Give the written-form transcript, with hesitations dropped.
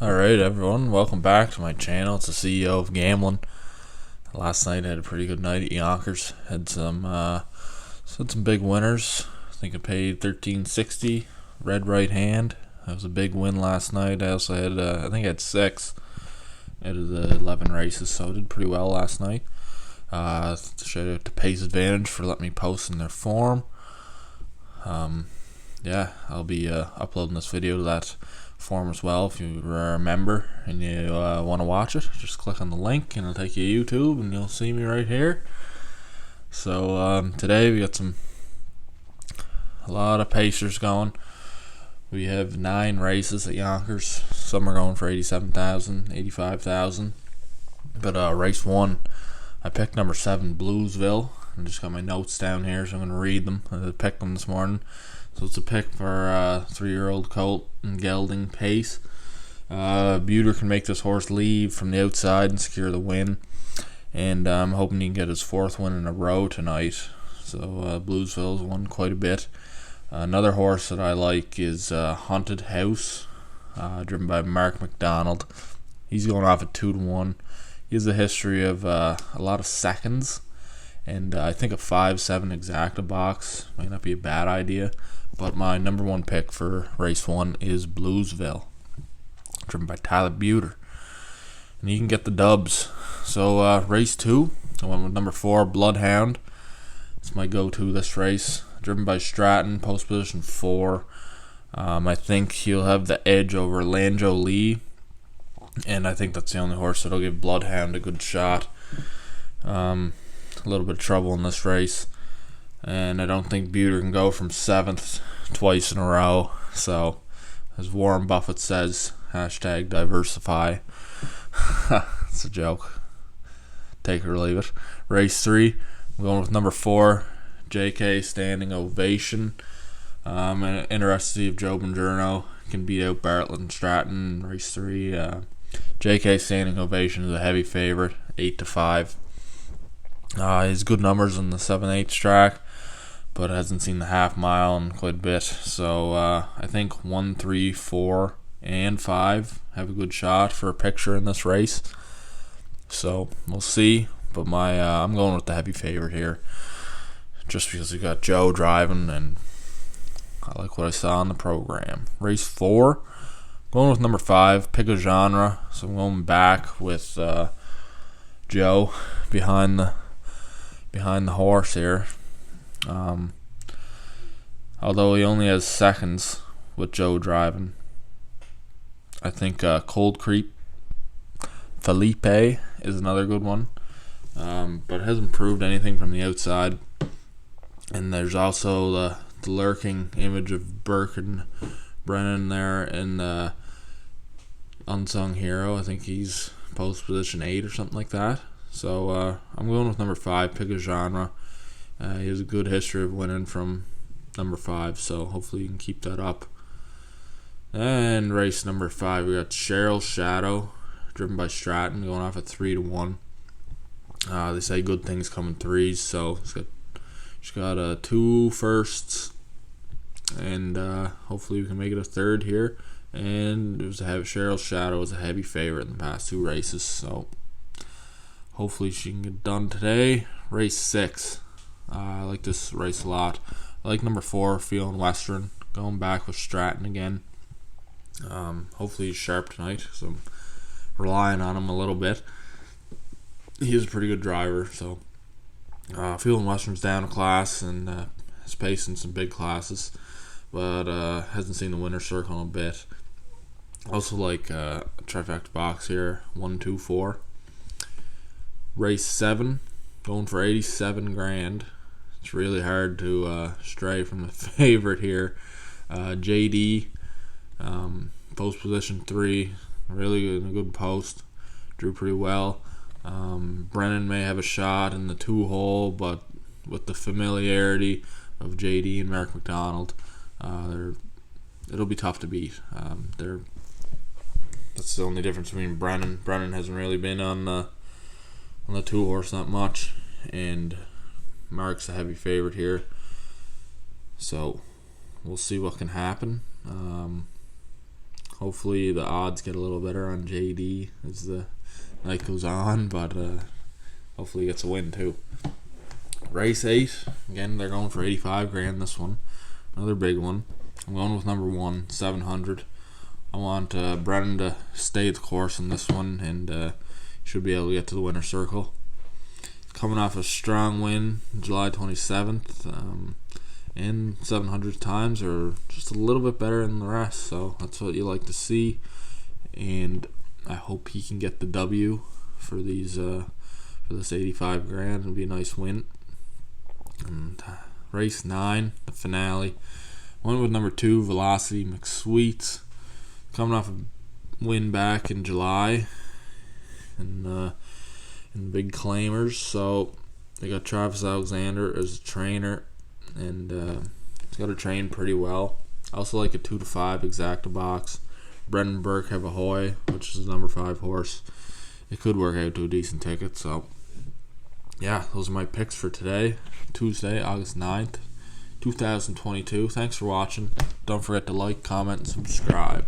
Alright everyone, welcome back to my channel. It's the CEO of Gambling. Last night I had a pretty good night at Yonkers. Had some big winners. I think I paid $13.60, red right hand. That was a big win last night. I also had I think I had 6 out of the 11 races, so I did pretty well last night. Shout out to Pace Advantage for letting me post in their forum. Yeah, I'll be uploading this video to that forum as well. If you are a member and you want to watch it, just click on the link and it'll take you to YouTube and you'll see me right here. So today we got a lot of pacers going. We have 9 races at Yonkers. Some are going for 87,000, 85,000. But race 1, I picked number 7, Bluesville. I just got my notes down here, so I'm going to read them. I picked them this morning. So it's a pick for 3-year-old colt and gelding pace. Buter can make this horse leave from the outside and secure the win. And I'm hoping he can get his 4th win in a row tonight. So Bluesville's won quite a bit. Another horse that I like is Haunted House, driven by Mark McDonald. He's going off at 2-1. He has a history of a lot of seconds. And I think a 5-7 exacta box might not be a bad idea. But my number 1 pick for race 1 is Bluesville, driven by Tyler Buter. And he can get the dubs. So race 2, I went with number 4, Bloodhound. It's my go-to this race. Driven by Stratton, post position 4. I think he'll have the edge over Lanjo Lee. And I think that's the only horse that'll give Bloodhound a good shot. A little bit of trouble in this race. And I don't think Buter can go from 7th twice in a row. So, as Warren Buffett says, hashtag diversify. It's a joke. Take it or leave it. Race 3, I'm going with number 4, JK Standing Ovation. I'm interested to see if Joe Bongiorno can beat out Bartlett and Stratton in race 3. JK Standing Ovation is a heavy favorite, 8-5. He has good numbers in the 7/8 track, but hasn't seen the half mile in quite a bit. So I think 1, 3, 4, and 5 have a good shot for a picture in this race. So we'll see. But I'm going with the heavy favorite here, just because we got Joe driving, and I like what I saw in the program. Race 4, going with number 5, Pick a Genre. So I'm going back with Joe behind the horse here. Although he only has seconds with Joe driving, I think Cold Creep Felipe is another good one, but hasn't proved anything from the outside. And there's also the lurking image of Burke and Brennan there in the Unsung Hero. I think he's post position 8 or something like that. So I'm going with number 5, Pick a Genre. He has a good history of winning from number 5, so hopefully you can keep that up. And race number 5, we got Cheryl's Shadow, driven by Stratton, going off at 3-1. They say good things come in 3s, so she's got 2 firsts, and hopefully we can make it a 3rd here. And Cheryl's Shadow was a heavy favorite in the past 2 races, so hopefully she can get done today. Race 6. I like this race a lot. I like number 4, Feeling Western. Going back with Stratton again. Hopefully he's sharp tonight, so I'm relying on him a little bit. He is a pretty good driver, so Feeling Western's down a class and has paced in some big classes, but hasn't seen the winner's circle in a bit. Also like a trifecta box here, 1, 2, 4. Race 7, going for 87 grand. It's really hard to stray from the favorite here. JD, post position 3, really in a good post. Drew pretty well. Brennan may have a shot in the 2-hole, but with the familiarity of JD and Mark McDonald, it'll be tough to beat. That's the only difference between Brennan. Brennan hasn't really been on the 2-horse that much, and Mark's a heavy favorite here, so we'll see what can happen. Hopefully the odds get a little better on JD as the night goes on, but hopefully he gets a win too. Race 8, again, they're going for 85 grand this one. Another big one. I'm going with number 1, 700. I want Brennan to stay the course in this one, and should be able to get to the winner's circle. Coming off a strong win July 27th, and 700 times are just a little bit better than the rest, so that's what you like to see. And I hope he can get the W for these for this 85 grand. It'll be a nice win. And race 9, the finale. Went with number 2, Velocity McSweets, coming off a win back in July, and in the big claimers. So they got Travis Alexander as a trainer, and he's got to train pretty well. I also like a 2 to 5 exacta box. Brendan Burke have a Hoy, which is the number 5 horse. It could work out to a decent ticket. So yeah, those are my picks for today, Tuesday, August 9th, 2022. Thanks for watching. Don't forget to like, comment, and subscribe.